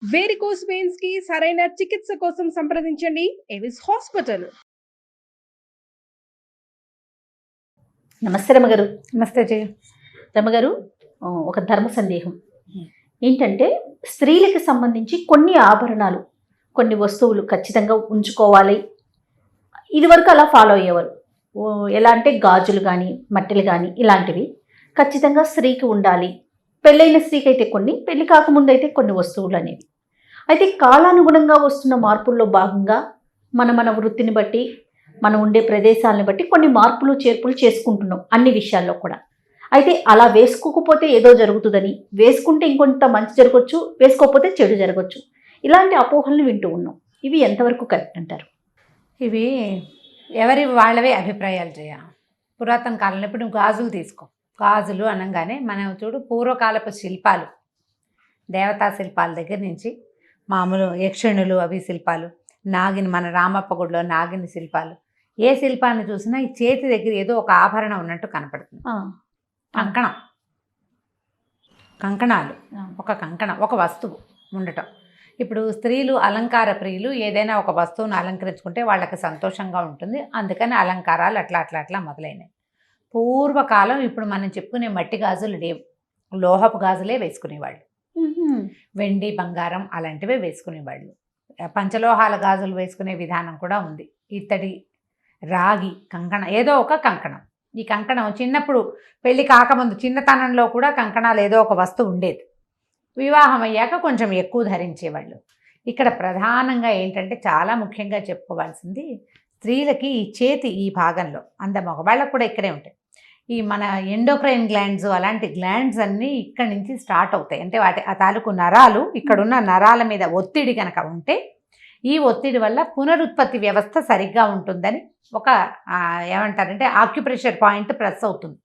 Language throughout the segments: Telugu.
వేరికోస్ వెయిన్స్ కి సరైన చికిత్స కోసం సంప్రదించండి ఎవిస్ హాస్పిటల్. నమస్తే రమగారు. నమస్తే జయ. రమగారు, ఒక ధర్మ సందేహం ఏంటంటే, స్త్రీలకు సంబంధించి కొన్ని ఆభరణాలు, కొన్ని వస్తువులు ఖచ్చితంగా ఉంచుకోవాలి. ఇదివరకు అలా ఫాలో అయ్యేవారు. ఎలా అంటే గాజులు కానీ, మట్టెలు కానీ ఇలాంటివి ఖచ్చితంగా స్త్రీకి ఉండాలి. పెళ్ళైన స్త్రీకి అయితే కొన్ని, పెళ్లి కాకముందు అయితే కొన్ని వస్తువులు అనేవి. అయితే కాలానుగుణంగా వస్తున్న మార్పుల్లో భాగంగా మన వృత్తిని బట్టి, మనం ఉండే ప్రదేశాలను బట్టి కొన్ని మార్పులు చేర్పులు చేసుకుంటున్నాం అన్ని విషయాల్లో కూడా. అయితే అలా వేసుకోకపోతే ఏదో జరుగుతుందని, వేసుకుంటే ఇంకొంత మంచి జరగవచ్చు, వేసుకోకపోతే చెడు జరగవచ్చు, ఇలాంటి అపోహలను వింటూ ఉన్నాం. ఇవి ఎంతవరకు కరెక్ట్ అంటారు? ఇవి ఎవరి వాళ్ళవే అభిప్రాయాలు జయ. పురాతన కాలంలో ఇప్పుడు నువ్వు గాజులు తీసుకో. గాజులు అనగానే మనం చూడు పూర్వకాలపు శిల్పాలు, దేవతా శిల్పాల దగ్గర నుంచి మామూలు యక్షణులు అవి శిల్పాలు, నాగిని మన రామప్ప గుడిలో నాగిని శిల్పాలు, ఏ శిల్పాన్ని చూసినా ఈ చేతి దగ్గర ఏదో ఒక ఆభరణం ఉన్నట్టు కనపడుతుంది. కంకణం, కంకణాలు, ఒక కంకణం, ఒక వస్తువు ఉండటం. ఇప్పుడు స్త్రీలు అలంకార ప్రియులు, ఏదైనా ఒక వస్తువును అలంకరించుకుంటే వాళ్ళకి సంతోషంగా ఉంటుంది, అందుకని అలంకారాలు అట్లా అట్లా అట్లా మొదలైనవి. పూర్వకాలం ఇప్పుడు మనం చెప్పుకునే మట్టి గాజులు లేవు, లోహపు గాజులే వేసుకునేవాళ్ళు. వెండి బంగారం అలాంటివే వేసుకునేవాళ్ళు. పంచలోహాల గాజులు వేసుకునే విధానం కూడా ఉంది. ఇత్తడి, రాగి కంకణం, ఏదో ఒక కంకణం. ఈ కంకణం చిన్నప్పుడు పెళ్ళి కాకముందు చిన్నతనంలో కూడా కంకణాలు ఏదో ఒక వస్తువు ఉండేది. వివాహం అయ్యాక కొంచెం ఎక్కువ ధరించేవాళ్ళు. ఇక్కడ ప్రధానంగా ఏంటంటే, చాలా ముఖ్యంగా చెప్పుకోవాల్సింది, స్త్రీలకి ఈ చేతి ఈ భాగంలో, మగవాళ్ళకు కూడా ఇక్కడే ఉంటాయి, ఈ మన ఎండోక్రైన్ గ్లాండ్స్, అలాంటి గ్లాండ్స్ అన్నీ ఇక్కడి నుంచి స్టార్ట్ అవుతాయి. అంటే ఆ తాలూకు నరాలు, ఇక్కడున్న నరాల మీద ఒత్తిడి కనుక ఉంటే, ఈ ఒత్తిడి వల్ల పునరుత్పత్తి వ్యవస్థ సరిగ్గా ఉంటుందని ఒక ఏమంటారంటే ఆక్యుప్రెషర్ పాయింట్ ప్రెస్ అవుతుంది.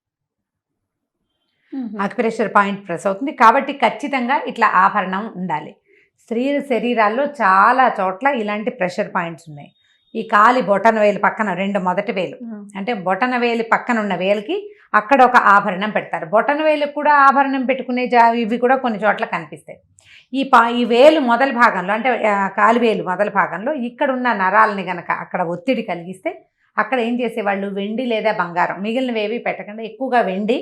ఆక్యుప్రెషర్ పాయింట్ ప్రెస్ అవుతుంది. కాబట్టి ఖచ్చితంగా ఇట్లా ఆభరణం ఉండాలి. స్త్రీల శరీరాల్లో చాలా చోట్ల ఇలాంటి ప్రెషర్ పాయింట్స్ ఉన్నాయి. ఈ కాలి బొటన వేలు పక్కన, రెండు మొదటి వేలు, అంటే బొటన వేలు పక్కన ఉన్న వేలుకి అక్కడ ఒక ఆభరణం పెడతారు. బొటన వేలుకి కూడా ఆభరణం పెట్టుకునే ఇవి కూడా కొన్ని చోట్ల కనిపిస్తాయి. ఈ వేలు మొదల భాగంలో, అంటే కాలివేలు మొదల భాగంలో ఇక్కడున్న నరాలని గనక అక్కడ ఒత్తిడి కలిగిస్తే, అక్కడ ఏం చేసేవాళ్ళు, వెండి లేదా బంగారం, మిగిలినవేవి పెట్టకుండా ఎక్కువగా వెండి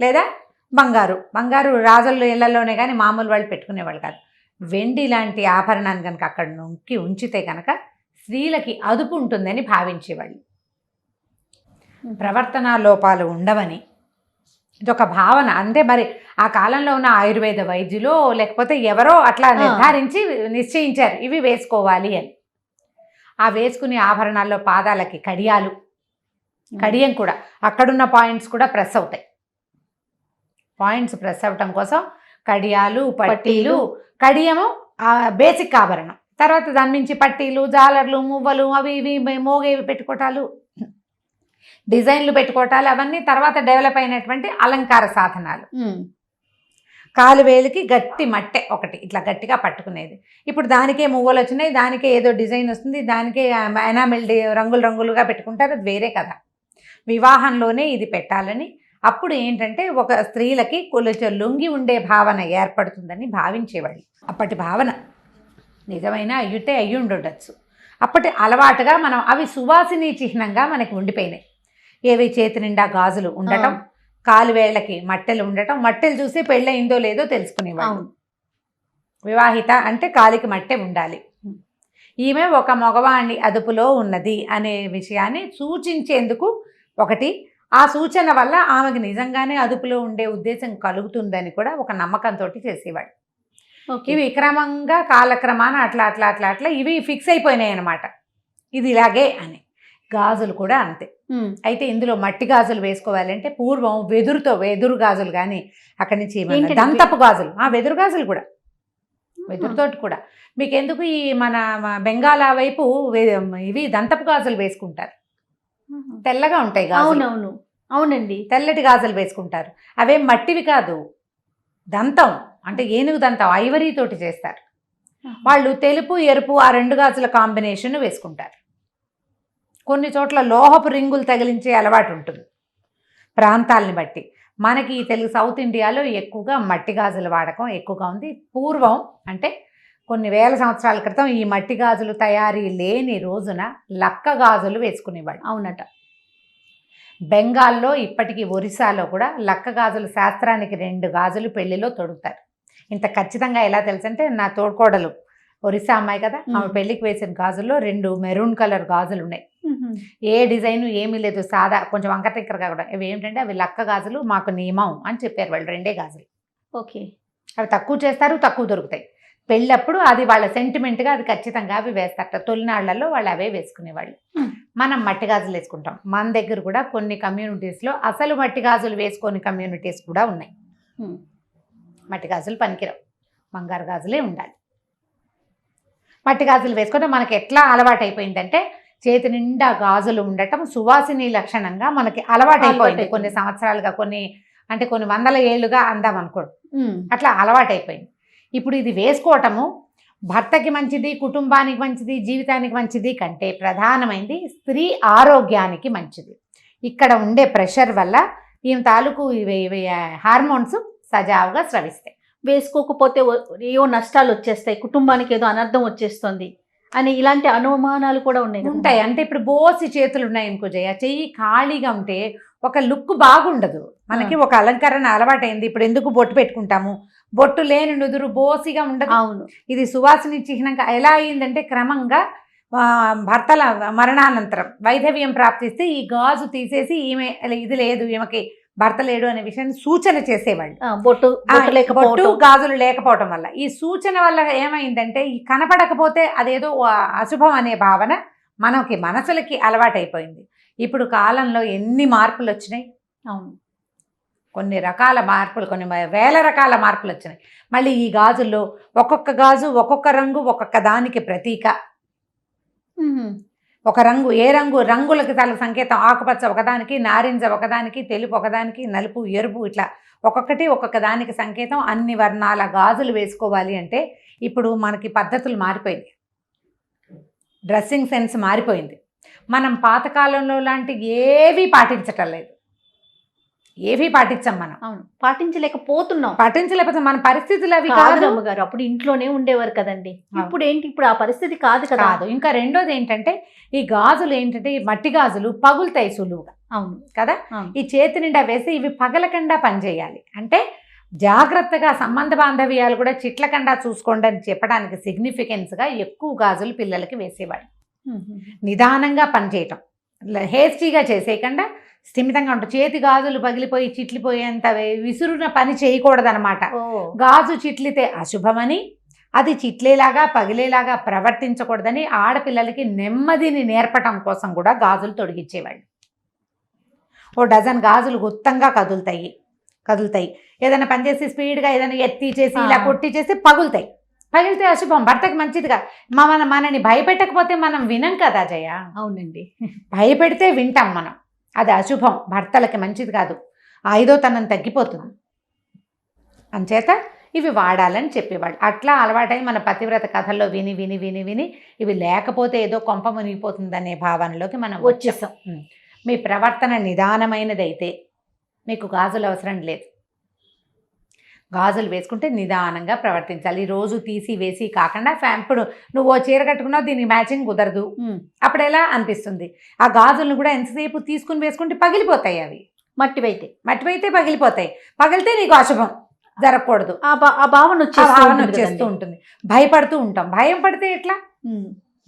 లేదా బంగారు రాజుల ఇళ్లలోనే కానీ మామూలు వాళ్ళు పెట్టుకునేవాళ్ళు కాదు. వెండి లాంటి ఆభరణాన్ని కనుక అక్కడ నొక్కి ఉంచితే కనుక స్త్రీలకి అదుపు ఉంటుందని భావించేవాళ్ళు. ప్రవర్తనా లోపాలు ఉండవని ఇదొక భావన. అంటే మరి ఆ కాలంలో ఉన్న ఆయుర్వేద వైద్యులు లేకపోతే ఎవరో అట్లా నిశ్చయించారు ఇవి వేసుకోవాలి అని. ఆ వేసుకునే ఆభరణాల్లో పాదాలకి కడియాలు, కడియం కూడా అక్కడున్న పాయింట్స్ కూడా ప్రెస్ అవుతాయి. పాయింట్స్ ప్రెస్ అవ్వటం కోసం కడియాలు, పట్టీలు, కడియము బేసిక్ ఆభరణం, తర్వాత దాని నుంచి పట్టీలు, జాలర్లు, మువ్వలు, అవి ఇవి మోగేవి పెట్టుకోవటాలు, డిజైన్లు పెట్టుకోవటాలు, అవన్నీ తర్వాత డెవలప్ అయినటువంటి అలంకార సాధనాలు. కాలువేలికి గట్టి మట్టె ఒకటి ఇట్లా గట్టిగా పట్టుకునేది. ఇప్పుడు దానికే మువ్వలు వచ్చినాయి, దానికే ఏదో డిజైన్ వస్తుంది, దానికే ఎనామిల్ రంగులుగా పెట్టుకుంటారు, అది వేరే కదా. వివాహంలోనే ఇది పెట్టాలని, అప్పుడు ఏంటంటే ఒక స్త్రీలకి కొంచెం లొంగి ఉండే భావన ఏర్పడుతుందని భావించేవాళ్ళు. అప్పటి భావన నిజమైన అయ్యి ఉండొచ్చు. అప్పటి అలవాటుగా మనం అవి సువాసిని చిహ్నంగా మనకి ఉండిపోయినాయి. ఏవి, చేతి నిండా గాజులు ఉండటం, కాలువేళ్లకి మట్టెలు ఉండటం, మట్టెలు చూసి పెళ్ళయిందో లేదో తెలుసుకునేవాళ్ళు. వివాహిత అంటే కాలికి మట్టె ఉండాలి, ఈమె ఒక మగవాణ్ణి అదుపులో ఉన్నది అనే విషయాన్ని సూచించేందుకు ఒకటి. ఆ సూచన వల్ల ఆమెకు నిజంగానే అదుపులో ఉండే ఉద్దేశం కలుగుతుందని కూడా ఒక నమ్మకంతో చేసేవాడు. ఇవి క్రమంగా కాలక్రమాన అట్లా అట్లా అట్లా అట్లా ఇవి ఫిక్స్ అయిపోయినాయి అన్నమాట, ఇది ఇలాగే అని. గాజులు కూడా అంతే. అయితే ఇందులో మట్టి గాజులు వేసుకోవాలంటే పూర్వం వెదురు గాజులు, కానీ అక్కడి నుంచి దంతపు గాజులు, వెదురు గాజులు కూడా, వెదురుతోటి కూడా. మీకు ఎందుకు ఈ మన బెంగాలా వైపు ఇవి దంతపు గాజులు వేసుకుంటారు, తెల్లగా ఉంటాయి గాజులు. అవునండి, తెల్లటి గాజులు వేసుకుంటారు. అవేం మట్టివి కాదు, దంతం, అంటే ఏనుగు దంతం, ఐవరీ తోటి చేస్తారు వాళ్ళు. తెలుపు ఎరుపు ఆ రెండు గాజుల కాంబినేషన్ వేసుకుంటారు. కొన్ని చోట్ల లోహపు రింగులు తగిలించే అలవాటు ఉంటుంది ప్రాంతాలని బట్టి. మనకి తెలుగు సౌత్ ఇండియాలో ఎక్కువగా మట్టి గాజుల వాడకం ఎక్కువగా ఉంది. పూర్వం అంటే కొన్ని వేల సంవత్సరాల క్రితం ఈ మట్టి గాజులు తయారీ లేని రోజున లక్క గాజులు వేసుకునేవాడు. అవునట. బెంగాల్లో ఇప్పటికీ ఒరిస్సాలో కూడా లక్క గాజులు శాస్త్రానికి 2 గాజులు పెళ్లిలో తొడుగుతారు. ఇంత ఖచ్చితంగా ఎలా తెలుసంటే నా తోడుకోడలు ఒరిస్సా అమ్మాయి కదా, ఆమె పెళ్లికి వేసిన గాజుల్లో 2 మెరూన్ కలర్ గాజులు ఉన్నాయి. ఏ డిజైన్ ఏమీ లేదు, సాదా కొంచెం వంకటింకరగా కూడా. ఇవి ఏంటంటే అవి లక్క గాజులు, మాకు నియమం అని చెప్పారు వాళ్ళు. 2 గాజులు. ఓకే. అవి తక్కువ చేస్తారు, తక్కువ దొరుకుతాయి. పెళ్ళప్పుడు అది వాళ్ళ సెంటిమెంట్గా అది ఖచ్చితంగా అవి వేస్తారట. తొలినాళ్లలో వాళ్ళు అవే వేసుకునేవాళ్ళు. మనం మట్టి గాజులు వేసుకుంటాం. మన దగ్గర కూడా కొన్ని కమ్యూనిటీస్లో అసలు మట్టి గాజులు వేసుకొని కమ్యూనిటీస్ కూడా ఉన్నాయి. మట్టి గాజులు పనికిరావు, బంగారు గాజులే ఉండాలి. మట్టి గాజులు వేసుకుంటే మనకి ఎట్లా అలవాటు అయిపోయిందంటే చేతి నిండా గాజులు ఉండటం సువాసిని లక్షణంగా మనకి అలవాటైపోయింది. కొన్ని సంవత్సరాలుగా, కొన్ని వందల ఏళ్ళుగా అందాం అనుకోండి, అట్లా అలవాటైపోయింది. ఇప్పుడు ఇది వేసుకోవటము భర్తకి మంచిది, కుటుంబానికి మంచిది, జీవితానికి మంచిది కంటే ప్రధానమైనది స్త్రీ ఆరోగ్యానికి మంచిది. ఇక్కడ ఉండే ప్రెషర్ వల్ల ఈమె తాలూకు ఇవి హార్మోన్స్ సజావుగా స్రవిస్తాయి. వేసుకోకపోతే ఏవో నష్టాలు వచ్చేస్తాయి, కుటుంబానికి ఏదో అనర్థం వచ్చేస్తుంది అని ఇలాంటి అనుమానాలు కూడా ఉంటాయి. అంటే ఇప్పుడు బోసి చేతులు ఉన్నాయి అనుకో జయ, చెయ్యి ఖాళీగా ఉంటే ఒక లుక్ బాగుండదు మనకి. ఒక అలంకరణ అలవాటైంది. ఇప్పుడు ఎందుకు బొట్టు పెట్టుకుంటాము, బొట్టు లేని నుదురు బోసిగా ఉండదు. అవును. ఇది సువాసిని చిహ్నంగా ఎలా అయిందంటే క్రమంగా భర్తల మరణానంతరం వైధవ్యం ప్రాప్తిస్తే ఈ గాజు తీసేసి ఈమె ఇది లేదు, ఈమెకి భర్త లేడు అనే విషయాన్ని సూచన చేసేవాళ్ళు. బొట్టు గాజులు లేకపోవటం వల్ల ఈ సూచన వల్ల ఏమైందంటే ఈ కనపడకపోతే అదేదో అశుభం అనే భావన మనకి మనసులకి అలవాటైపోయింది. ఇప్పుడు కాలంలో ఎన్ని మార్పులు వచ్చినాయి. అవును, కొన్ని రకాల మార్పులు, కొన్ని వేల రకాల మార్పులు వచ్చినాయి. మళ్ళీ ఈ గాజుల్లో ఒక్కొక్క గాజు ఒక్కొక్క రంగు, ఒక్కొక్క దానికి ప్రతీక. ఒక రంగు, ఏ రంగు, రంగులకి తల సంకేతం. ఆకుపచ్చ ఒకదానికి, నారింజ ఒకదానికి, తెలుపు ఒకదానికి, నలుపు, ఎరుపు, ఇట్లా ఒక్కొక్కటి ఒక్కొక్క దానికి సంకేతం. అన్ని వర్ణాల గాజులు వేసుకోవాలి అంటే ఇప్పుడు మనకి పద్ధతులు మారిపోయింది, డ్రెస్సింగ్ సెన్స్ మారిపోయింది. మనం పాతకాలంలో లాంటి ఏవీ పాటించటం లేదు, ఏవీ పాటించాం మనం. అవును, పాటించలేకపోతే మన పరిస్థితులు అవి కాదు. అమ్మగారు అప్పుడు ఇంట్లోనే ఉండేవారు కదండి. ఇప్పుడు ఏంటి, ఇప్పుడు ఆ పరిస్థితి కాదు కదా. ఇంకా రెండోది ఏంటంటే ఈ గాజులు ఏంటంటే ఈ మట్టి గాజులు పగులుతాయి సులువుగా. అవును కదా. ఈ చేతి నిండా వేసి ఇవి పగలకుండా పనిచేయాలి అంటే జాగ్రత్తగా సంబంధ బాంధవ్యాలు కూడా చిట్లకుండా చూసుకోండి అని చెప్పడానికి సిగ్నిఫికెన్స్గా ఎక్కువ గాజులు పిల్లలకి వేసేవాడు. నిదానంగా పనిచేయటం, హేస్టీగా చేసేయకుండా స్థిమితంగా ఉంటుంది. చేతి గాజులు పగిలిపోయి చిట్లిపోయేంత విసురున పని చేయకూడదనమాట. గాజు చిట్లితే అశుభమని, అది చిట్లేలాగా పగిలేలాగా ప్రవర్తించకూడదని ఆడపిల్లలకి నెమ్మదిని నేర్పటం కోసం కూడా గాజులు తొడిగించేవాళ్ళు. ఓ డజన్ గాజులు గుత్తంగా కదులుతాయి. ఏదైనా పనిచేసి స్పీడ్గా ఏదైనా ఎత్తి చేసి ఇలా కొట్టి చేసి పగులుతాయి. పగిలితే అశుభం, భర్తకి మంచిదిగా. మనని భయపెట్టకపోతే మనం వినం కదా జయ. అవునండి, భయపెడితే వింటాం మనం. అది అశుభం, భర్తలకి మంచిది కాదు, ఐదోతనం తగ్గిపోతుంది. అంచేత ఇవి వాడాలని చెప్పేవాడు. అట్లా అలవాటై మన పతివ్రత కథల్లో విని విని విని విని ఇవి లేకపోతే ఏదో కొంప మునిగిపోతుందనే భావనలోకి మనం వచ్చేసాం. మీ ప్రవర్తన నిదానమైనదైతే మీకు గాజులు అవసరం లేదు. గాజులు వేసుకుంటే నిదానంగా ప్రవర్తించాలి. రోజు తీసి వేసి కాకుండా ఇప్పుడు నువ్వు ఓ చీర కట్టుకున్నావు, దీనికి మ్యాచింగ్ కుదరదు, అప్పుడు ఎలా అనిపిస్తుంది? ఆ గాజులను కూడా ఎంతసేపు తీసుకుని వేసుకుంటే పగిలిపోతాయి. అవి మట్టివైతే పగిలిపోతాయి. పగిలితే నీకు అశుభం, జరగకూడదు. ఆ భావన వచ్చేస్తూ ఉంటుంది. భయపడుతూ ఉంటాం. భయం పడితే ఎట్లా?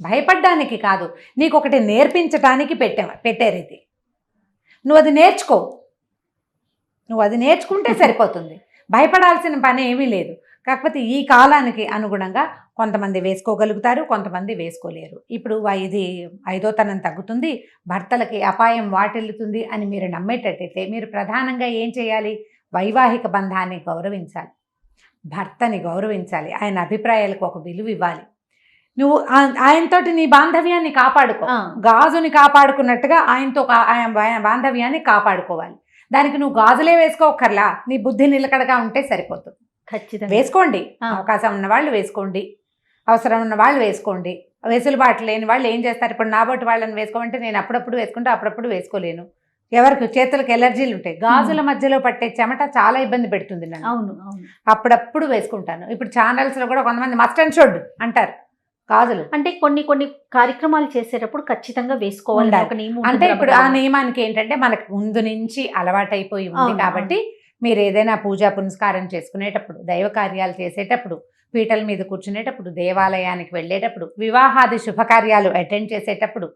భయపడ్డానికి కాదు, నీకు ఒకటి నేర్పించడానికి పెట్టారు ఇది. నువ్వు అది నేర్చుకో, నువ్వు అది నేర్చుకుంటే సరిపోతుంది. భయపడాల్సిన పని ఏమీ లేదు. కాకపోతే ఈ కాలానికి అనుగుణంగా కొంతమంది వేసుకోగలుగుతారు, కొంతమంది వేసుకోలేరు. ఇప్పుడు ఇది ఐదోతనం తగ్గుతుంది, భర్తలకి అపాయం వాటిల్లుతుంది అని మీరు నమ్మేటట్టయితే మీరు ప్రధానంగా ఏం చేయాలి? వైవాహిక బంధాన్ని గౌరవించాలి, భర్తని గౌరవించాలి, ఆయన అభిప్రాయాలకు ఒక విలువ ఇవ్వాలి. నువ్వు ఆయనతోటి నీ బాంధవ్యాన్ని కాపాడుకో, గాజుని కాపాడుకున్నట్టుగా ఆయనతో బాంధవ్యాన్ని కాపాడుకోవాలి. దానికి నువ్వు గాజులే వేసుకోకర్లా, నీ బుద్ధి నిలకడగా ఉంటే సరిపోతుంది. ఖచ్చితంగా వేసుకోండి, అవకాశం ఉన్న వాళ్ళు వేసుకోండి, అవసరం ఉన్న వాళ్ళు వేసుకోండి. వెసులుబాటు లేని వాళ్ళు ఏం చేస్తారు? ఇప్పుడు నాబోటి వాళ్ళని వేసుకోమంటే నేను అప్పుడప్పుడు వేసుకుంటే అప్పుడప్పుడు వేసుకోలేను. ఎవరికి చేతులకు ఎలర్జీలు ఉంటాయి, గాజుల మధ్యలో పట్టే చెమట చాలా ఇబ్బంది పెడుతుంది నన్ను. అవును అవును. అప్పుడప్పుడు వేసుకుంటాను. ఇప్పుడు ఛానల్స్ లో కూడా కొంతమంది మస్ట్ అండ్ షుడ్ అంటారు గాజులు. అంటే కొన్ని కొన్ని కార్యక్రమాలు చేసేటప్పుడు ఖచ్చితంగా వేసుకోవాలి ఉండాలి. ఒక నియమం అంటే ఉంటుంది ఇప్పుడు ఆ రమగారు. నియమానికి ఏంటంటే మనకు ముందు నుంచి అలవాటైపోయి ఉంది అవును, కాబట్టి మీరు ఏదైనా పూజా పునస్కారం చేసుకునేటప్పుడు, దైవ కార్యాలు చేసేటప్పుడు, పీటల మీద కూర్చునేటప్పుడు, దేవాలయానికి వెళ్ళేటప్పుడు, వివాహాది శుభకార్యాలు అటెండ్ చేసేటప్పుడు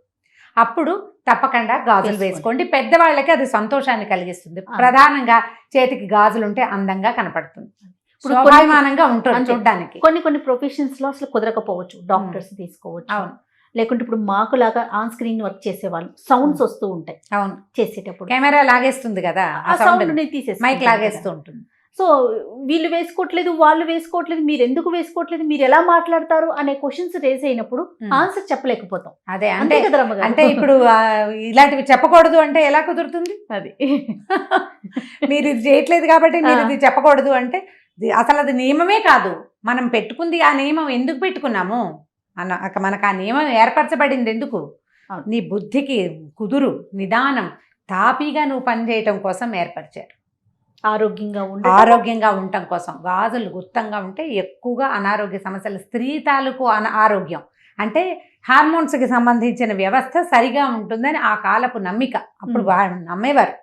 అప్పుడు తప్పకుండా గాజులు వేసుకోండి. పెద్దవాళ్ళకి అది సంతోషాన్ని కలిగిస్తుంది. ప్రధానంగా చేతికి గాజులు ఉంటే అందంగా కనపడుతుంది, ఇప్పుడు శోభాయమానంగా ఉంటుంది అంతే. చూడడానికి. కొన్ని ప్రొఫెషన్స్ లో అసలు కుదరకపోవచ్చు, డాక్టర్స్ తీసుకోవచ్చు. అవును లేకుంటే ఇప్పుడు మాకులాగా ఆన్ స్క్రీన్ వర్క్ చేసే వాళ్ళు సౌండ్స్ వస్తూ ఉంటాయి అవును. చేసేటప్పుడు, కెమెరా లాగేస్తుంది కదా, ఆ సౌండ్ ని తీసేసి మైక్ లాగేస్తూ ఉంటుంది. సో వీళ్ళు వేసుకోవట్లేదు, వాళ్ళు వేసుకోవట్లేదు, మీరు ఎందుకు వేసుకోవట్లేదు, మీరు ఎలా మాట్లాడతారు అనే క్వశ్చన్స్ రేజ్ అయినప్పుడు ఆన్సర్ చెప్పలేకపోతాం. అదే అంతే అంటే కదా రమ్మగారు? అంటే ఇప్పుడు ఇలాంటివి చెప్పకూడదు అంటే ఎలా కుదురుతుంది? అది మీరు ఇది చేయట్లేదు కాబట్టి మీరు ఇది చెప్పకూడదు అంటే అసలు అది నియమమే కాదు. మనం పెట్టుకుంది ఆ నియమం ఎందుకు పెట్టుకున్నాము? మనకు ఆ నియమం ఏర్పరచబడింది ఎందుకు? అవును. నీ బుద్ధికి కుదురు, నిదానం, తాపీగా నువ్వు పనిచేయటం కోసం ఏర్పరిచారు. ఆరోగ్యంగా ఉండటం కోసం. గాజులు గుర్తంగా ఉంటే ఎక్కువగా అనారోగ్య సమస్యలు, స్త్రీ తాలూకు ఆరోగ్యం అంటే హార్మోన్స్కి సంబంధించిన వ్యవస్థ సరిగా ఉంటుందని ఆ కాలపు నమ్మిక. అప్పుడు నమ్మేవారు.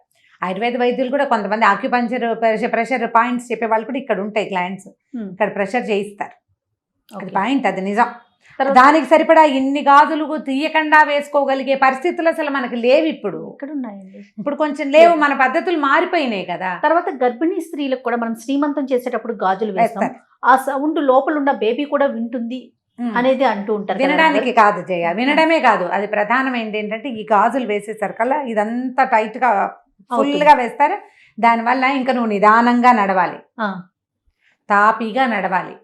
ఆయుర్వేద వైద్యులు కూడా కొంతమంది ఆక్యుపంచర్ ప్రెషర్ పాయింట్స్ చెప్పే వాళ్ళు కూడా ఇక్కడ ఉంటాయి క్లయింట్స్, ఇక్కడ ప్రెషర్ చేయిస్తారు. అది పాయింట్, అది నిజం. దానికి సరిపడా ఇన్ని గాజులు తీయకుండా వేసుకోగలిగే పరిస్థితులు అసలు మనకి లేవు ఇప్పుడు. ఇప్పుడు కొంచెం లేవు, మన పద్ధతులు మారిపోయినాయి కదా. తర్వాత గర్భిణీ స్త్రీలకు కూడా మనం శ్రీమంతం చేసేటప్పుడు గాజులు వేస్తాం, ఆ సౌండ్ లోపల ఉన్న బేబీ కూడా వింటుంది అనేది అంటూ ఉంటారు. వినడానికి కాదు జయ, వినడమే కాదు, అది ప్రధానమైనది ఏంటంటే ఈ గాజులు వేసేసరికల్లా ఇదంతా టైట్ గా ఫుల్ గా వేస్తారు. దానివల్ల ఇంకా నువ్వు నిదానంగా నడవాలి, తాపీగా నడవాలి,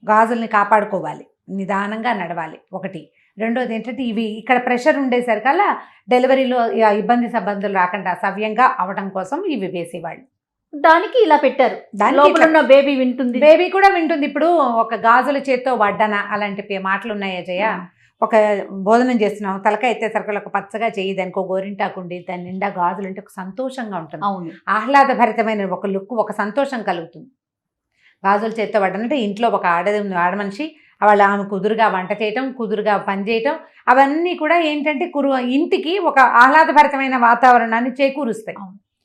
గాజుల్ని కాపాడుకోవాలి, నిదానంగా నడవాలి. ఒకటి. రెండోది ఏంటంటే ఇవి ఇక్కడ ప్రెషర్ ఉండేసరికల్లా డెలివరీలో ఇబ్బంది సంబంధాలు రాకుండా సవ్యంగా అవడం కోసం ఇవి వేసేవాళ్ళు. దానికి ఇలా పెట్టారు, లోపల ఉన్న బేబీ వింటుంది, బేబీ కూడా వింటుంది. ఇప్పుడు ఒక గాజుల చేత్తో వడ్డన అలాంటి మాటలు ఉన్నాయా జయ? ఒక భోజనం చేస్తున్నాం, తలకాయ ఎత్తేసరికి ఒక పచ్చగా చేయి, దానికి ఒక గోరింటాకుండి, దాని నిండా గాజులు అంటే ఒక సంతోషంగా ఉంటుంది. అవును, ఆహ్లాదభరితమైన ఒక లుక్, ఒక సంతోషం కలుగుతుంది. గాజుల చేత్తో వడ్డనంటే ఇంట్లో ఒక ఆడమనిషి ఆమె కుదురుగా వంట చేయటం, కుదురుగా పని చేయటం, అవన్నీ కూడా ఏంటంటే ఇంటికి ఒక ఆహ్లాదభరితమైన వాతావరణాన్ని చేకూరుస్తాయి.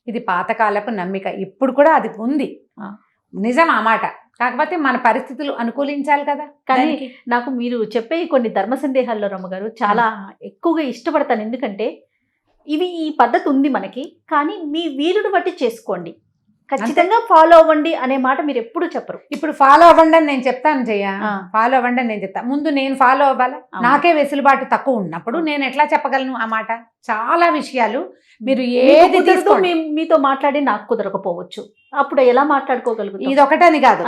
ఇది పాతకాలపు నమ్మిక, ఇప్పుడు కూడా అది ఉంది, నిజం ఆ మాట. కాకపోతే మన పరిస్థితులు అనుకూలించాలి కదా. కానీ నాకు మీరు చెప్పే కొన్ని ధర్మ సందేహాల్లో రమ్మగారు చాలా ఎక్కువగా ఇష్టపడతాను. ఎందుకంటే ఈ పద్ధతి ఉంది మనకి, కానీ మీ వీలుని బట్టి చేసుకోండి, ఖచ్చితంగా ఫాలో అవ్వండి అనే మాట మీరు ఎప్పుడు చెప్పరు. ఇప్పుడు ఫాలో అవ్వండి అని నేను చెప్తాను జయ, ఫాలో అవ్వండి అని నేను చెప్తాను. ముందు నేను ఫాలో అవ్వాలా? నాకే వెసులుబాటు తక్కువ ఉన్నప్పుడు నేను ఎట్లా చెప్పగలను ఆ మాట? చాలా విషయాలు మీరు ఏది మీతో మాట్లాడి నాకు కుదరకపోవచ్చు, అప్పుడు ఎలా మాట్లాడుకోగలుగుతాం? ఇది ఒకటని కాదు,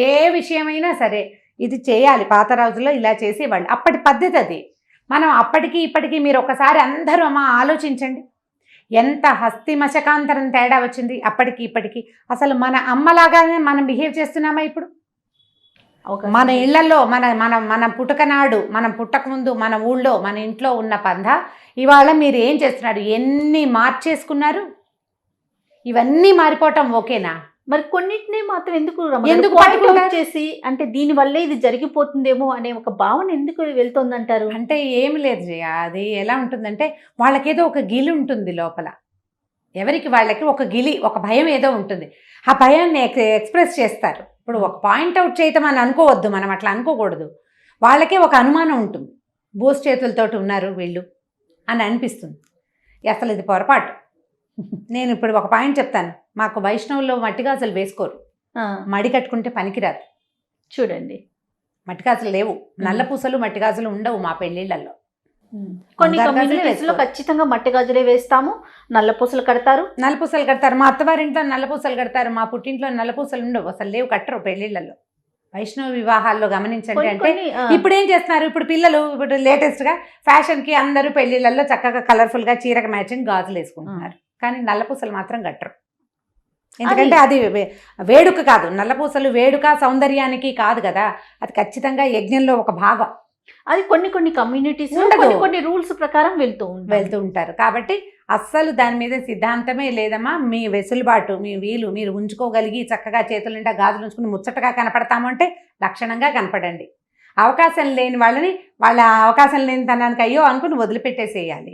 ఏ విషయమైనా సరే ఇది చేయాలి. పాత రోజుల్లో ఇలా చేసేవాళ్ళు, అప్పటి పద్ధతి అది. మనం అప్పటికి ఇప్పటికీ మీరు ఒకసారి అందరూ ఆలోచించండి, ఎంత హస్తి మశకాంతరం తేడా వచ్చింది అప్పటికి ఇప్పటికి. అసలు మన అమ్మలాగానే మనం బిహేవ్ చేస్తున్నామా ఇప్పుడు? మన ఇళ్లలో మన పుట్టకనాడు, మనం పుట్టకముందు మన ఊళ్ళో మన ఇంట్లో ఉన్న పంధ ఇవాళ మీరు ఏం చేస్తున్నారు, ఎన్ని మార్చేసుకున్నారు? ఇవన్నీ మారిపోవటం ఓకేనా? మరి కొన్నిటిని మాత్రం ఎందుకు చేసి అంటే దీని వల్లే ఇది జరిగిపోతుందేమో అనే ఒక భావన ఎందుకు వెళ్తుందంటారు? అంటే ఏమి లేదు జయ, అది ఎలా ఉంటుందంటే వాళ్ళకేదో ఒక గిలి ఉంటుంది లోపల, ఎవరికి వాళ్ళకి ఒక గిలి, ఒక భయం ఏదో ఉంటుంది. ఆ భయాన్ని ఎక్స్ప్రెస్ చేస్తారు. ఇప్పుడు ఒక పాయింట్అవుట్ చేయటం అని అనుకోవద్దు, మనం అట్లా అనుకోకూడదు. వాళ్ళకే ఒక అనుమానం ఉంటుంది, బోస్ చేతులతోటి ఉన్నారు వీళ్ళు అని అనిపిస్తుంది. అసలు ఇది పొరపాటు. నేను ఇప్పుడు ఒక పాయింట్ చెప్తాను, మాకు వైష్ణవుల్లో మట్టిగాజులు వేసుకోరు, మడి కట్టుకుంటే పనికిరాదు. చూడండి, మట్టిగాజులు లేవు, నల్ల పూసలు మట్టిగాజులు ఉండవు మా పెళ్లిళ్లలో. కొన్ని కమ్యూనిటీస్ లో ఖచ్చితంగా మట్టి గాజులే వేస్తాము, నల్ల పూసలు కడతారు. మా అత్తవారింట్లో నల్ల పూసలు కడతారు, మా పుట్టింట్లో నల్ల పూసలు ఉండవు, అసలు లేవు, కట్టరు పెళ్లిళ్లలో. వైష్ణవ వివాహాల్లో గమనించండి. అంటే ఇప్పుడు ఏం చేస్తున్నారు, ఇప్పుడు పిల్లలు ఇప్పుడు లేటెస్ట్గా ఫ్యాషన్కి అందరూ పెళ్లిళ్లలో చక్కగా కలర్ఫుల్గా చీరకు మ్యాచింగ్ గాజులు వేసుకుంటున్నారు, కానీ నల్లపూసలు మాత్రం కట్టరు. ఎందుకంటే అది వేడుక కాదు, నల్లపూసలు వేడుక సౌందర్యానికి కాదు కదా, అది ఖచ్చితంగా యజ్ఞంలో ఒక భాగం. అది కొన్ని కమ్యూనిటీస్ కొన్ని రూల్స్ ప్రకారం వెళ్తూ ఉంటారు. కాబట్టి అస్సలు దాని మీద సిద్ధాంతమే లేదమ్మా. మీ వెసులుబాటు, మీ వీలు, మీరు ఉంచుకోగలిగి చక్కగా చేతుల నిండా గాజులు ఉంచుకుని ముచ్చటగా కనపడతాము అంటే లక్షణంగా కనపడండి. అవకాశం లేని వాళ్ళని వాళ్ళ అవకాశం లేని తనానికి అయ్యో అనుకుని వదిలిపెట్టేసేయాలి.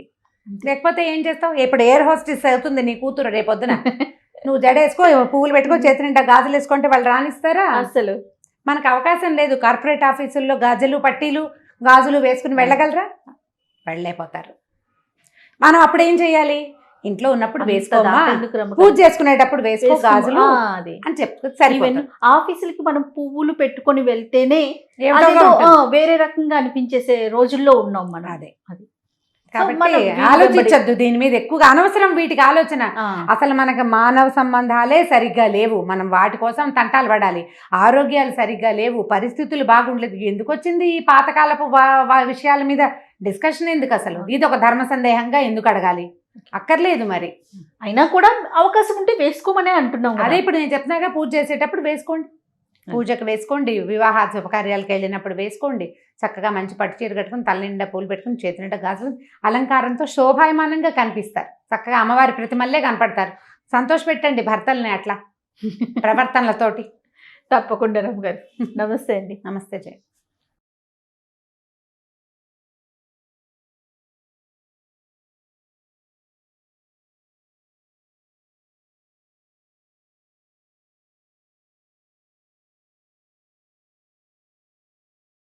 లేకపోతే ఏం చేస్తావు? ఇప్పుడు ఎయిర్ హోస్టెస్ అవుతుంది నీ కూతురు రేపొద్దున, నువ్వు జడేసుకో, పువ్వులు పెట్టుకో, చేతి నిండా గాజులు వేసుకుంటే వాళ్ళు రానిస్తారా? అసలు మనకు అవకాశం లేదు. కార్పొరేట్ ఆఫీసుల్లో గాజులు పట్టీలు గాజులు వేసుకుని వెళ్ళగలరా? వెళ్ళలేకపోతారు. మనం అప్పుడు ఏం చేయాలి? ఇంట్లో ఉన్నప్పుడు వేసుకోమా, పూజ చేసుకునేటప్పుడు వేసుకో గాజులు అని చెప్తే సరిపోతుంది. ఆఫీసులకి మనం పువ్వులు పెట్టుకొని వెళ్తేనే ఏమిటోగా ఉంటుంది. వేరే రకంగా అనిపించేసే రోజుల్లో ఉన్నాం మనం. అదే అది కాబట్టి ఆలోచించద్దు దీని మీద ఎక్కువగా, అనవసరం వీటికి ఆలోచన. అసలు మనకు మానవ సంబంధాలే సరిగ్గా లేవు, మనం వాటి కోసం తంటాలు పడాలి. ఆరోగ్యాలు సరిగ్గా లేవు, పరిస్థితులు బాగుండలేదు. ఎందుకు వచ్చింది ఈ పాతకాలపు విషయాల మీద డిస్కషన్? ఎందుకు అసలు? ఇది ఒక ధర్మ సందేహంగా ఎందుకు అడగాలి? అక్కర్లేదు. మరి అయినా కూడా అవకాశం ఉంటే వేసుకోమనే అంటున్నాం. అదే ఇప్పుడు నేను చెప్తున్నాగా, పూజ చేసేటప్పుడు వేసుకోండి, పూజకు వేసుకోండి, వివాహ శుభకార్యాలకు వెళ్ళినప్పుడు వేసుకోండి. చక్కగా మంచి పట్టు చీర కట్టుకుని తల నిండా పూలు పెట్టుకుని చేతి నిండా గాజులు అలంకారంతో శోభాయమానంగా కనిపిస్తారు. చక్కగా అమ్మవారి ప్రతిమల్లే కనపడతారు. సంతోష పెట్టండి భర్తల్ని అట్లా ప్రవర్తనలతోటి. తప్పకుండా రమ్మ గారు. నమస్తే అండి. నమస్తే జయ.